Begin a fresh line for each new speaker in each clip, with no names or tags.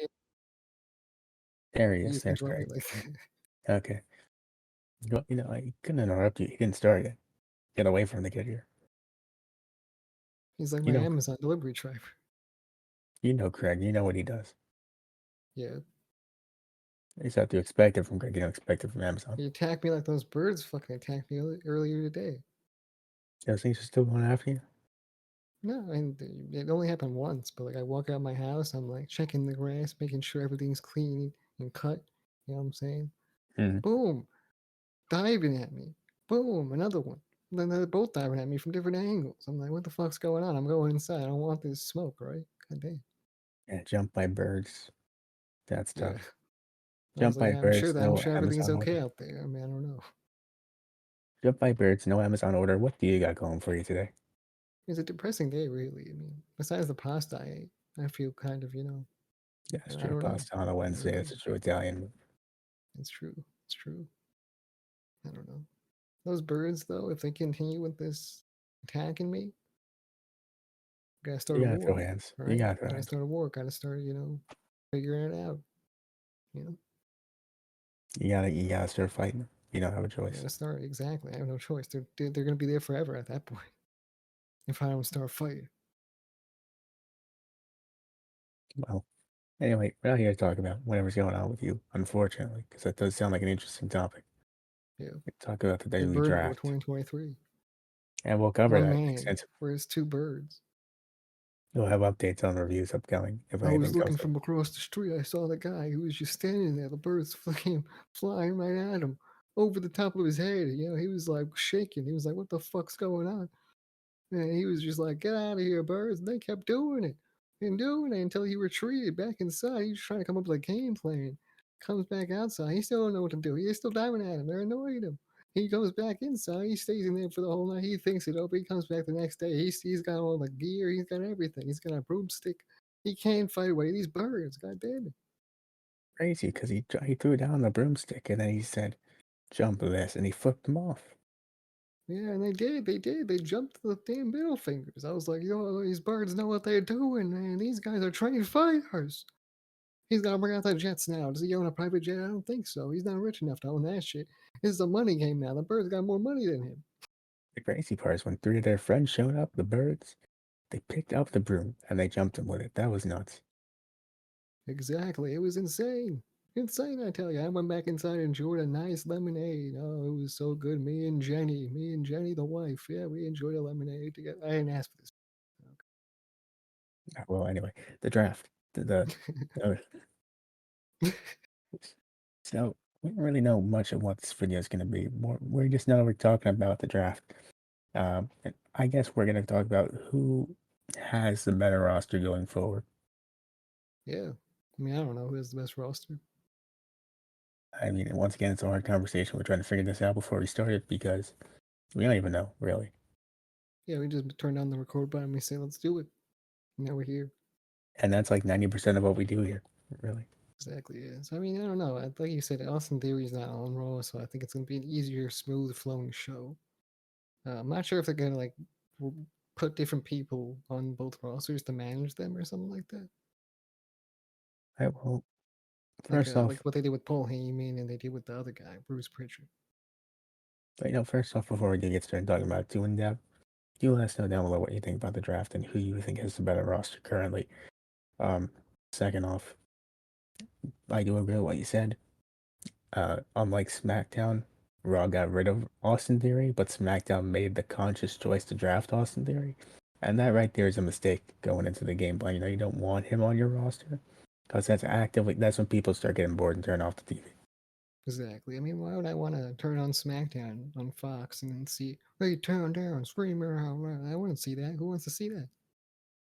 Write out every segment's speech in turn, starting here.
Yeah,
There he
he
is.
used to
There's
enjoy
Craig.
it like that.
Okay. I couldn't interrupt you. He didn't start yet. Get away from him to get here.
He's like
You
my
know,
Amazon delivery driver.
Craig. You know what he does.
Yeah.
You just have to expect it from Craig. You don't expect it from Amazon.
He attacked me like those birds fucking attacked me earlier today.
Those things are still going after you?
No, and it only happened once, but like I walk out my house, I'm like checking the grass, making sure everything's clean and cut. You know what I'm saying?
Hmm.
Boom, diving at me. Boom, another one. Then they're both diving at me from different angles. I'm like, what the fuck's going on? I'm going inside. I don't want this smoke, right? God damn.
Yeah, jump by birds. That's
Yeah.
tough.
I was
Jump
like,
by
yeah, I'm sure
birds.
that I'm
No
sure everything's
Amazon
okay
order.
out there. I mean, I don't know.
Jump by birds. No Amazon order. What do you got going for you today?
It's a depressing day, really. I mean, besides the pasta I ate, I feel kind of,
Yeah, it's
I
true.
don't know.
Pasta on a
I don't
Wednesday.
know.
That's a true Italian.
It's true. It's true. I don't know. Those birds, though, if they continue with this attacking me, gotta start
You
a
gotta throw
war,
hands. You
right?
gotta throw
Gotta
hands.
start a war. Gotta start, figuring it out. You know,
You gotta start fighting. You don't have a
I
choice.
gotta start. Exactly. I have no choice. They're gonna be there forever at that point if I don't start fighting.
Well, anyway, we're not here to talk about whatever's going on with you, unfortunately, because that does sound like an interesting topic.
Yeah.
We talk about the
The
daily
bird war
draft,
2023.
and we'll cover
One
that
man
extensively.
where's two birds.
We'll have updates on reviews upcoming if
I was
anything
looking
comes up.
from across the street. I saw the guy who was just standing there. The birds came flying right at him over the top of his head. He was like shaking. He was like, "What the fuck's going on?" And he was just like, "Get out of here, birds!" And they kept doing it and doing it until he retreated back inside. He was trying to come up with a game plan. Comes back outside. He still don't know what to do. He's still diving at him. They're annoying him. He goes back inside. He stays in there for the whole night. He thinks it over. He comes back the next day. He's got all the gear. He's got everything. He's got a broomstick. He can't fight away these birds. God damn it.
Crazy, because he threw down the broomstick and then he said, "Jump this," and he flipped him off.
Yeah, and they did. They did. They jumped the damn middle fingers. I was like, these birds know what they're doing, man. These guys are trained fighters. He's got to bring out the jets now. Does he own a private jet? I don't think so. He's not rich enough to own that shit. This is a money game now. The birds got more money than him.
The crazy part is when three of their friends showed up, the birds, they picked up the broom and they jumped him with it. That was nuts.
Exactly. It was insane. Insane, I tell you. I went back inside and enjoyed a nice lemonade. Oh, it was so good. Me and Jenny, the wife. Yeah, we enjoyed a lemonade together. I didn't ask for this.
Well, anyway, the draft. Uh, so we don't really know much of what this video is going to be. We just know we're talking about the draft. And I guess we're going to talk about who has the better roster going forward.
Yeah. I mean, I don't know who has the best roster.
I mean, once again, it's a hard conversation. We're trying to figure this out before we started because we don't even know, really.
Yeah, we just turned on the record button and we say, let's do it. And now we're here.
And that's like 90% of what we do here, really.
Exactly, yeah. So, I mean, I don't know. Like you said, Austin Theory's not on Raw, so I think it's going to be an easier, smooth flowing show. I'm not sure if they're going to, like, put different people on both rosters to manage them or something like that.
I will,
Like,
first off,
like what they did with Paul Heyman and they did with the other guy, Bruce Pritchard.
first off, before we do get started talking about it too in depth, you let us know down below what you think about the draft and who you think has the better roster currently. Um, Second off, I do agree with what you said. Unlike SmackDown, Raw got rid of Austin Theory, but SmackDown made the conscious choice to draft Austin Theory. And that right there is a mistake going into the game plan. You don't want him on your roster because that's when people start getting bored and turn off the TV.
Exactly. I mean, why would I want to turn on SmackDown on Fox and then see, hey, turn down, screamer out loud? I wouldn't see that. Who wants to see that?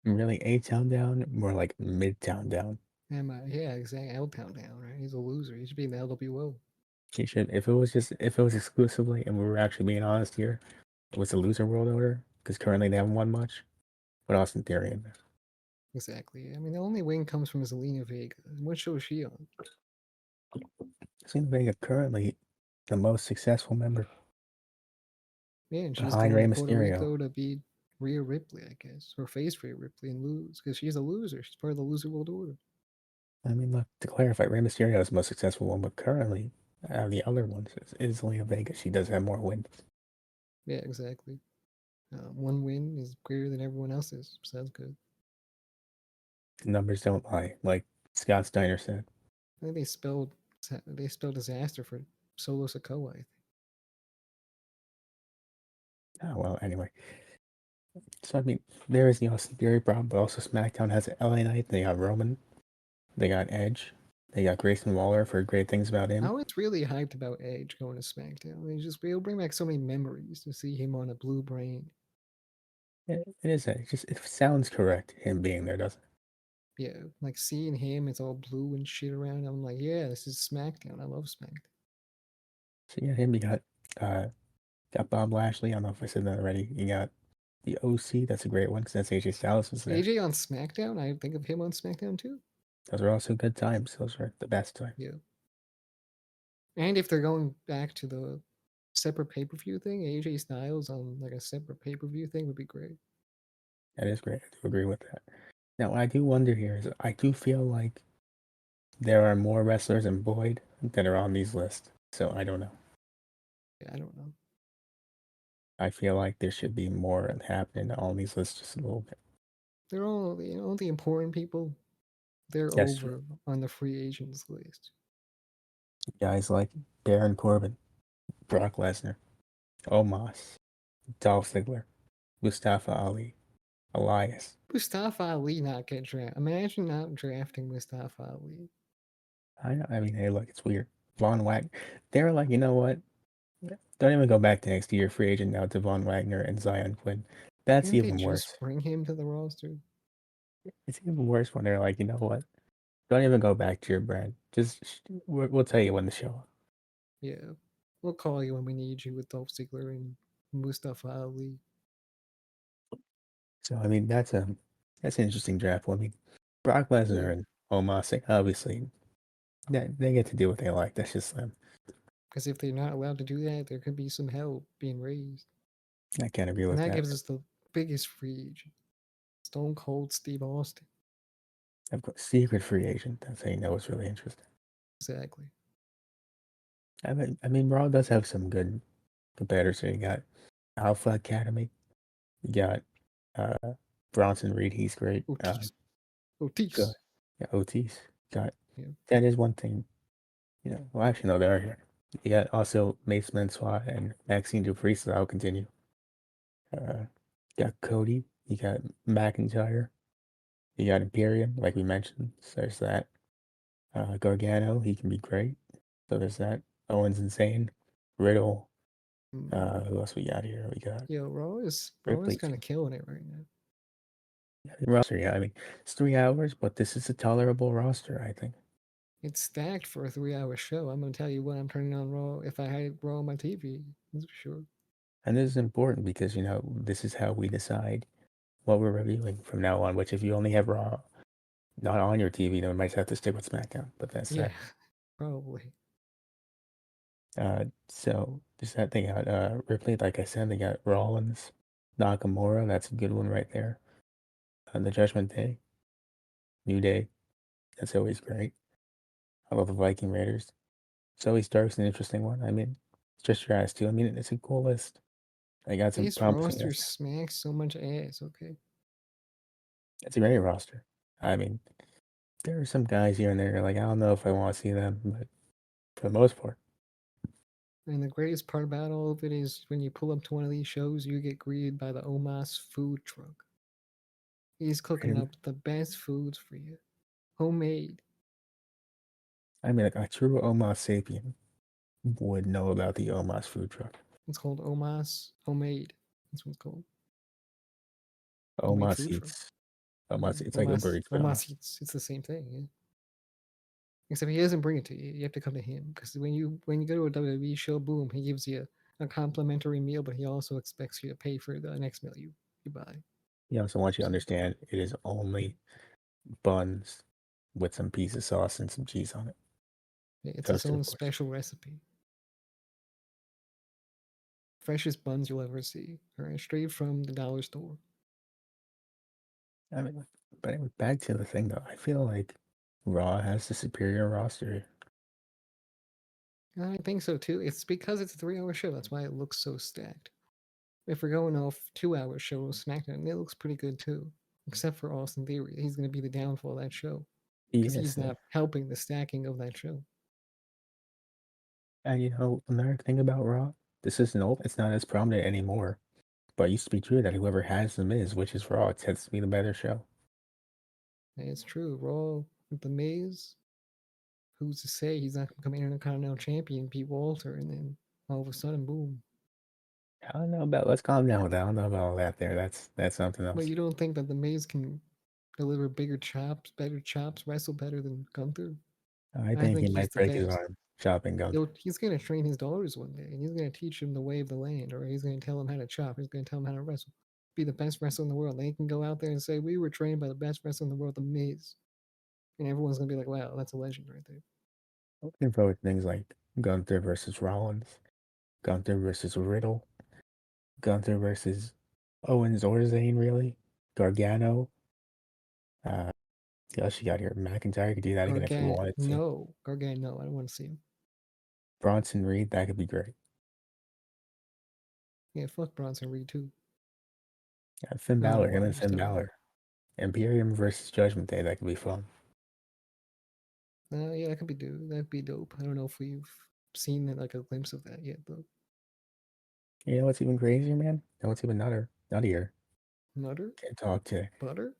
Really, A-Town down, more like Midtown down.
Yeah, exactly. L Town down, right? He's a loser. He should be in the LWO.
He should, if it was exclusively, and we were actually being honest here, it was the loser world order, because currently they haven't won much, but Austin Theory in there.
Exactly. I mean, the only win comes from Zelina Vega. What show is she on?
Zelina Vega currently the most successful member
Yeah, and she's
behind
going
Rey
to Puerto
Mysterio.
Rico to beat Rhea Ripley, I guess, or face Rhea Ripley and lose because she's a loser. She's part of the loser world order.
I mean, look, to clarify, Rey Mysterio is the most successful one, but currently, out of the other ones, is Zelina Vega. She does have more wins.
Yeah, exactly. One win is greater than everyone else's, so that's good.
The numbers don't lie, like Scott Steiner said.
I think they spelled disaster for Solo Sikoa. I think.
Oh, well, anyway. So, I mean, there is the Austin Theory problem, but also SmackDown has LA Knight. They got Roman. They got Edge. They got Grayson Waller for great things about
I
him.
was really hyped about Edge going to SmackDown. It'll bring back so many memories to see him on a blue brain.
It is. It sounds correct, him being there, doesn't it?
Yeah, like seeing him, it's all blue and shit around. I'm like, yeah, this is SmackDown. I love SmackDown.
So, yeah, him. You uh, got Bob Lashley. I don't know if I said that already. You got the OC. That's a great one because that's AJ Styles was there.
AJ on SmackDown, I think of him on SmackDown too.
Those are also good times. Those are the best times.
Yeah. And if they're going back to the separate pay per view thing, AJ Styles on like a separate pay per view thing would be great.
That is great. I do agree with that. Now, what I do wonder here is I do feel like there are more wrestlers in Boyd that are on these lists. So I don't know.
Yeah, I don't know.
I feel like there should be more happening on these lists just a little bit.
They're all the important people. They're
That's true.
over on the free agents list.
Guys like Baron Corbin, Brock Lesnar, Omos, Dolph Ziggler, Mustafa Ali, Elias.
Mustafa Ali not get drafted. Imagine not drafting Mustafa Ali.
I mean, hey, look, it's weird. Von Wagner. They were like, you know what? Don't even go back to next year. Free agent now to Von Wagner and Zion Quinn. That's
Can't they
even
just
worse.
bring him to the roster?
It's even worse when they're like, you know what? Don't even go back to your brand. We'll tell you when to show up.
Yeah. We'll call you when we need you with Dolph Ziggler and Mustafa Ali.
So I mean, that's an interesting draft. Well, I mean, Brock
Yeah.
Lesnar and Omos, obviously, they get to do what they like. That's just them.
Because if they're not allowed to do that, there could be some hell being raised.
I can't agree
And
with
that
that.
gives us the biggest free agent. Stone Cold Steve Austin.
I've got secret free agent. That's how you know it's really interesting.
Exactly.
I mean, Raw does have some good competitors. So you got Alpha Academy. You got uh, Bronson Reed. He's great.
Otis.
Good.
Otis.
Yeah, Otis. Got
Yeah.
that is one thing. Well, actually, no, they are here. You got also Mace Mensah and Maxine Dupree, so that'll continue. Uh, you got Cody. You got McIntyre. You got Imperium, like we mentioned. So there's that. Gargano, he can be great. So there's that. Owens Insane. Riddle.
Mm.
Who else we got here? We got
Yeah, Raw is
Ripley
kind of
too.
killing it right now.
Yeah, the roster, yeah. I mean, it's 3 hours, but this is a tolerable roster, I think.
It's stacked for a 3 hour show. I'm gonna tell you what I'm turning on Raw if I had Raw on my TV. That's for sure.
And this is important because, this is how we decide what we're reviewing from now on, which if you only have Raw not on your TV, then we might have to stick with SmackDown. But that's
Yeah,
that.
probably.
So just that thing out. Ripley, like I said, they got Rollins, Nakamura. That's a good one right there. The Judgment Day, New Day. That's always great. I love the Viking Raiders. Zoe Stark's an interesting one. I mean, it's just your ass too. I mean, it's a cool list. I got some
This
promising
roster
guys.
smacks so much ass. Okay.
It's a great roster. I mean, there are some guys here and there. Like I don't know if I want to see them, but for the most part,
And the greatest part about all of it is when you pull up to one of these shows, you get greeted by the Omas food truck. He's cooking
pretty,
up the best foods for you, homemade.
I mean, like a true Omos sapien would know about the Omos food truck.
It's called Omas Homemade. That's what it's called. Homemade
Omos
food truck.
eats.
Yeah.
Omos, it's like Uber Eats, but
Omas Eats. It's the same thing. Yeah. Except he doesn't bring it to you. You have to come to him because when you go to a WWE show, boom, he gives you a complimentary meal, but he also expects you to pay for the next meal you buy.
he also wants you to
So
understand it is only buns with some piece of sauce and some cheese on it.
yeah, it's its
Toasted,
own
of course.
special recipe. Freshest buns you'll ever see. All right, straight from the dollar store.
I mean, but anyway, back to the thing though. I feel like Raw has the superior roster.
I think so too. It's because it's a 3 hour show. That's why it looks so stacked. If we're going off 2 hour show of SmackDown, it looks pretty good too. Except for Austin Theory. He's going to be the downfall of that show because he's
Yes,
not helping the stacking of that show.
and another thing about Raw, this isn't old. It's not as prominent anymore. But it used to be true that whoever has the Miz, which is Raw, tends to be the better show.
And it's true. Raw with The Miz, who's to say he's not going to become Intercontinental Champion, Pete Walter, and then all of a sudden, boom.
I don't know about. Let's calm down with that. I don't know about all that. There, that's something
But
else.
you don't think that The Miz can deliver bigger chops, better chops, wrestle better than Gunther?
I
I
think he
think he's
might
the
break his
best.
arm chopping Gunther.
He's going to train his daughters one day, and he's going to teach them the way of the land, or he's going to tell them how to chop. He's going to tell them how to wrestle. Be the best wrestler in the world. They can go out there and say, "We were trained by the best wrestler in the world, The Miz," and everyone's going to be like, "Wow, that's a legend right there."
Looking forward to things like Gunther versus Rollins, Gunther versus Riddle, Gunther versus Owens or Zayn, really, Gargano. Uh, what else you got here? McIntyre could do that again if he wanted to.
Gargano, no, I don't want to see him.
Bronson Reed, that could be great.
Yeah, fuck Bronson Reed too.
Yeah, Finn
I don't know
Balor, him
why, I
and
just
Finn
don't.
Balor. Imperium versus Judgment Day, that could be fun.
Yeah, that could be do. That'd be dope. I don't know if we've seen like a glimpse of that yet though.
You know what's even crazier, man? You know what's even nuttier?
Nutter,
Can't talk to
butter.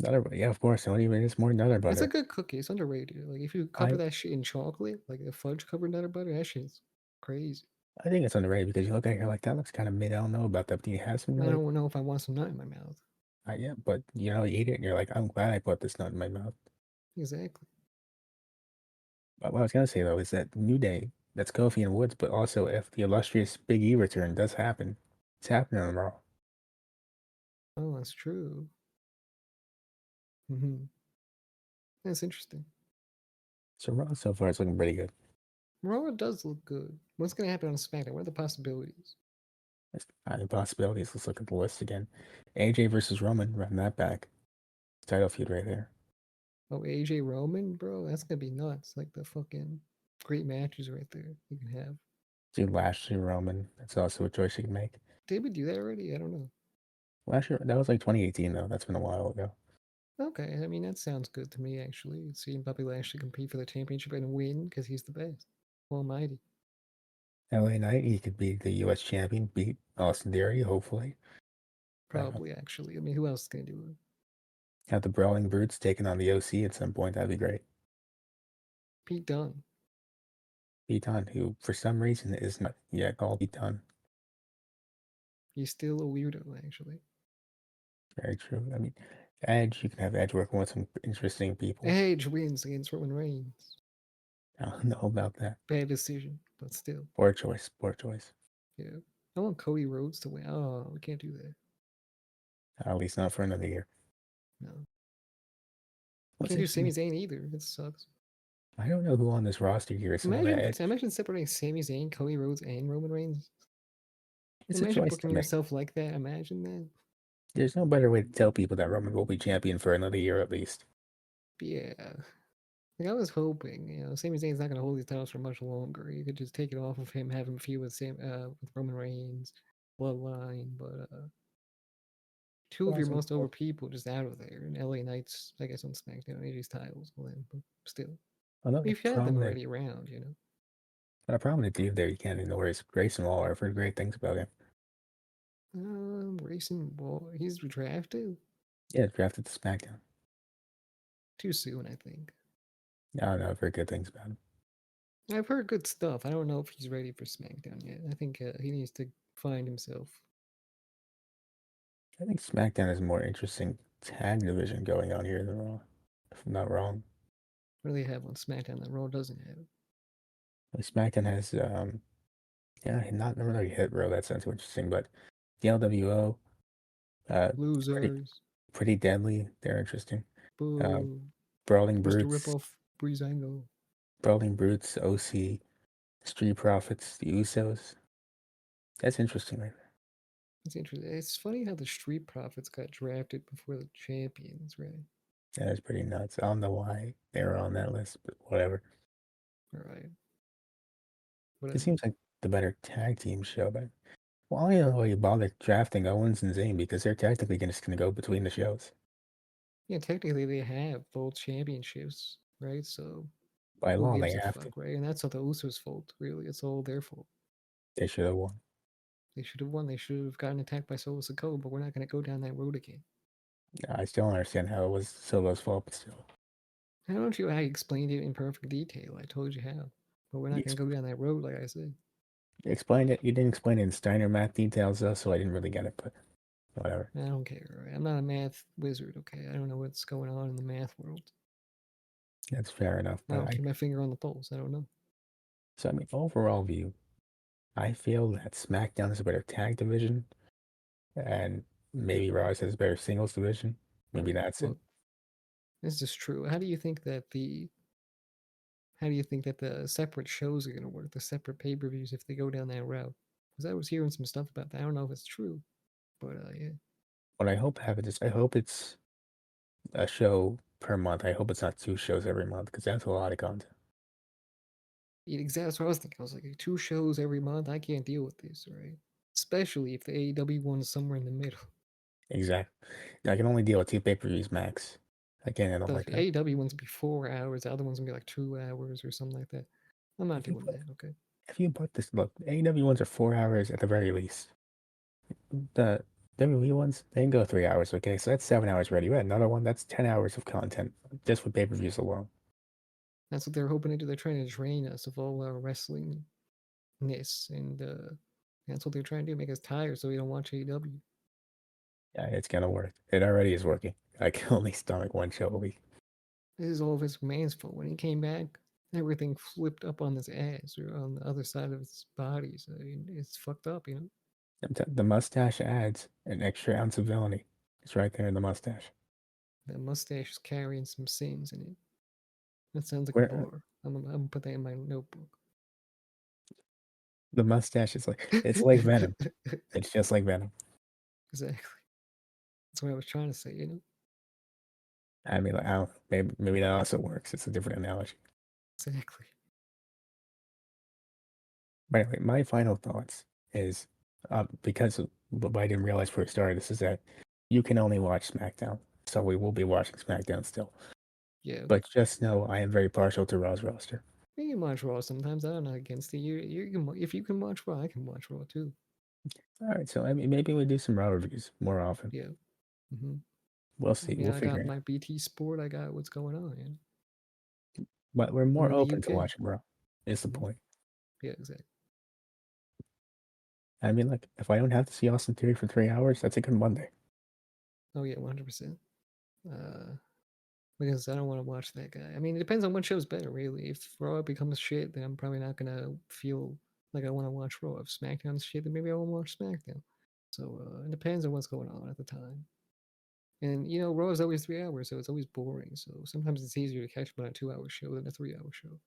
Nutter. Yeah, of course. Don't even. It's more Nutter
It's a
butter.
good cookie. It's underrated. Like if you
I
cover that shit in chocolate, like a fudge covered Nutter butter, that shit's crazy.
I think it's underrated because you look at it, you're like, that looks kind of mid. I don't know about that, but you have some
I
really.
don't know if I want some nut in my mouth.
Yeah, but you eat it and you're like, I'm glad I put this nut in my mouth.
Exactly.
But what I was gonna say though is that New Day, that's Kofi and Woods, but also if the illustrious Big E return does happen, it's happening on Raw.
Oh, that's true. Hmm. That's interesting.
So Raw so far is looking pretty good.
Raw does look good. What's gonna happen on SmackDown? What are the possibilities?
There's possibilities. Let's look at the list again. AJ versus Roman, run that back. Title feud right there.
Oh, AJ Roman, bro, that's gonna be nuts. Like the fucking great matches right there you can have.
Do Lashley Roman. That's also a choice you can make.
Did we do that already? I don't know.
Lashley, that was like 2018 though. That's been a while ago.
Okay, I mean that sounds good to me actually. Seeing Bobby Lashley compete for the championship and win because he's the best. Almighty.
LA Knight, he could be the U.S. champion, beat Austin Theory, hopefully. Uh,
Probably actually. I mean, who else is gonna do it?
have the Brawling Brutes taking on the OC at some point. That'd be great.
Pete Dunne.
Pete Dunne, who for some reason is not yet called Pete Dunne.
He's still a weirdo actually.
Very true. I mean, Edge, you can have Edge working with some interesting people.
Edge wins against Roman Reigns.
I don't know about that.
Bad decision, but still.
Poor choice. Poor choice.
Yeah. I want Cody Rhodes to win. Oh, we can't do that.
At least not for another year.
No. We
What's
can't do Sami
interesting?
Zayn either. It sucks.
I don't know who on this roster here is someone that Edge.
Imagine separating Sami Zayn, Cody Rhodes, and Roman Reigns.
It's a
Imagine
choice to
booking
make.
yourself like that. Imagine that.
There's no better way to tell people that Roman will be champion for another year at least.
But yeah. Like I was hoping, Sami Zayn's not gonna hold these titles for much longer. You could just take it off of him, have him feud with Roman Reigns, Bloodline, but two
But
of your
also,
most over people just out of there, and LA Knights, I guess, on SmackDown, AJ's titles. Well, then, but still,
another
we've had them
prominent,
already around.
a prominent dude there you can't ignore is Grayson Waller. I've heard great things about him.
Racing Ball, he's drafted
Yeah, drafted to SmackDown.
too soon, I think.
I don't know. I've heard good things about him.
I've heard good stuff. I don't know if he's ready for SmackDown yet. I think he needs to find himself.
I think SmackDown has a more interesting tag division going on here than Raw, if I'm not wrong.
What do they have on SmackDown that Raw doesn't have?
Like SmackDown has, yeah, not really hit Row. That sounds interesting, but the LWO, uh, pretty
Losers.
pretty deadly. They're interesting. Uh,
Boo.
Brawling
Supposed to rip
Brutes,
off Breezango.
OC, Street Profits, the Usos. That's interesting, right there.
It's interesting. It's funny how the Street Profits got drafted before the champions, right?
That is pretty nuts. I don't know why they were on that list, but whatever.
All right,
It
whatever.
seems like the better tag team show, but why don't you bother drafting Owens and Zayn because they're technically just gonna go between the shows.
Yeah, technically they have both championships, right? So
By
who
law, they
gives a
have to.
fuck, right? And that's not the Usos' fault, really. It's all their fault.
They should have won.
They should have won. They should have gotten attacked by Solo Sikoa, but we're not going to go down that road again.
I still don't understand how it was Solo's fault, but still.
I don't know how you explained it in perfect detail. I told you how. But we're
You,
not going
ex-
to go down that road, like I said.
you explained it. You didn't explain it in Steiner math details, though, so I didn't really get it, but whatever.
I don't care. Right? I'm not a math wizard, okay? I don't know what's going on in the math world.
That's fair enough,
I
but
don't keep my finger on the pulse. I don't know.
so I mean, overall view, I feel that SmackDown is a better tag division, and maybe Raw has a better singles division.
All
Maybe
right.
that's it.
Well, this is true. How do you think that the separate shows are going to work? The separate pay-per-views if they go down that route? Because I was hearing some stuff about that. I don't know if it's true, but yeah.
What I hope happens is I hope it's a show per month. I hope it's not two shows every month because that's a lot of content.
Exactly, that's what I was thinking. I was like, two shows every month. I can't deal with this, right? Especially if the AEW one is somewhere in the middle.
Exactly. I can only deal with two pay-per-views max. I can't handle
The
like that.
AEW one's be 4 hours. The other one's gonna be like 2 hours or something like that. I'm not
If you
doing
put
that. Okay.
if you put this look, AEW ones are 4 hours at the very least. The WWE ones, they can go 3 hours, okay? So that's 7 hours ready. You add another one, that's 10 hours of content just with pay-per-views alone.
That's what they're hoping to do. They're trying to drain us of all our wrestling ness, and that's what they're trying to do. Make us tired so we don't watch AEW.
Yeah, it's gonna work. It already is working. I can only stomach one show a week.
This is all of his man's fault. When he came back, everything flipped up on his ass or on the other side of his body. So it's fucked up, you know.
The mustache adds an extra ounce of villainy. It's right there in the mustache.
That mustache is carrying some sins in it. That sounds like a
Where
bar. I'm gonna put that in my notebook.
the mustache is like it's like Venom. It's just like Venom.
Exactly. That's what I was trying to say, you know?
I mean, like, I don't, maybe that also works. It's a different analogy.
Exactly.
But anyway, my final thoughts is because what I didn't realize before we started this is that you can only watch SmackDown. So we will be watching SmackDown still.
Yeah.
But just know I am very partial to Raw's roster.
You can watch Raw sometimes. I'm not against it. You can, if you can watch Raw, I can watch Raw too.
All right, so I mean, maybe we do some Raw reviews more often.
Yeah. hmm
We'll
I
see.
mean,
We'll
I
figure
got
it out.
my BT Sport. I got what's going on. You know?
But we're
I'm
more
in the
open to
UK.
watching Raw. Is the
hmm
point.
Yeah, exactly.
I mean, like, if I don't have to see Austin Theory for 3 hours, that's a good Monday.
Oh yeah, 100%. Uh, because I don't want to watch that guy. I mean, it depends on what show's better, really. If Raw becomes shit, then I'm probably not gonna feel like I want to watch Raw. If SmackDown's shit, then maybe I won't watch SmackDown. So it depends on what's going on at the time. And you know, Raw is always 3 hours, so it's always boring. So sometimes it's easier to catch up on a 2 hour show than a 3 hour show.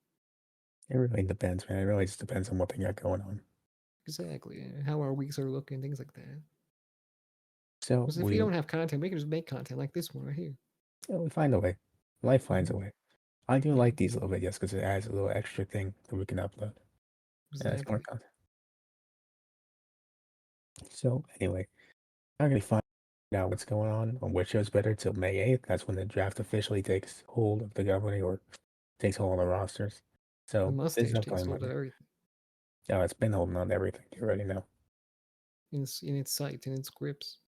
It really depends, man. It really just depends on what they got going on.
Exactly. And how our weeks are looking, things like that.
So
Because if we don't have content, we can just make content like this one right here.
we find a way. Life finds
hmm
a way. I do
Yeah,
like these little videos because it adds a little extra thing that we can upload. And it's more
exactly.
content. So anyway, I'm gonna find out what's going on which show's better till May 8th. That's when the draft officially takes hold of the company or takes hold of the rosters.
The
So this is
mustache takes
upcoming
hold of
Monday.
everything
Yeah, it's been holding on to everything. You already know.
in its sight, in its grips.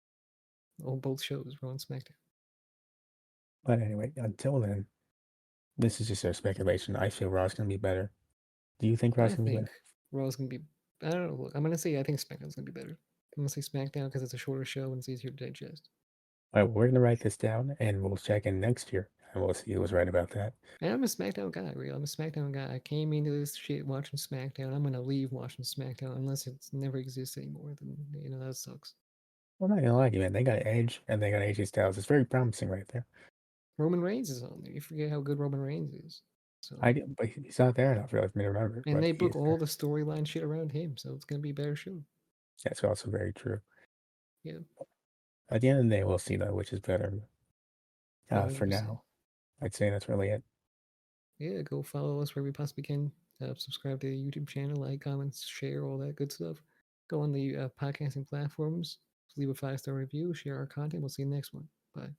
On both shows, Raw and SmackDown.
But anyway, until then, this is just our speculation. I feel Raw's gonna be better. Do you think Raw's
I
gonna be
think
better?
Raw's gonna be. I don't know. Look, I'm gonna say I think SmackDown's gonna be better. I'm gonna say SmackDown because it's a shorter show and it's easier to digest.
All right, we're gonna write this down and we'll check in next year and we'll see who was right about that.
And I'm a SmackDown guy, real. I'm a SmackDown guy. I came into this shit watching SmackDown. I'm gonna leave watching SmackDown unless it never exists anymore. Then that sucks.
I'm not gonna lie to you, man. They got Edge and they got AJ Styles. It's very promising right there.
Roman Reigns is on there. You forget how good Roman Reigns is.
I
So
do, but he's not there enough really for me to remember,
and
but
they
he
book
is
all
there.
the storyline shit around him, so it's gonna be a better show.
That's also very true.
Yeah,
At the end of the day, we'll see though, which is better. For
100%.
now, I'd say that's really it.
Yeah, go follow us where we possibly can. Subscribe to the YouTube channel, like, comments, share, all that good stuff. Go on the podcasting platforms, leave a 5-star review, share our content. We'll see you next one. Bye.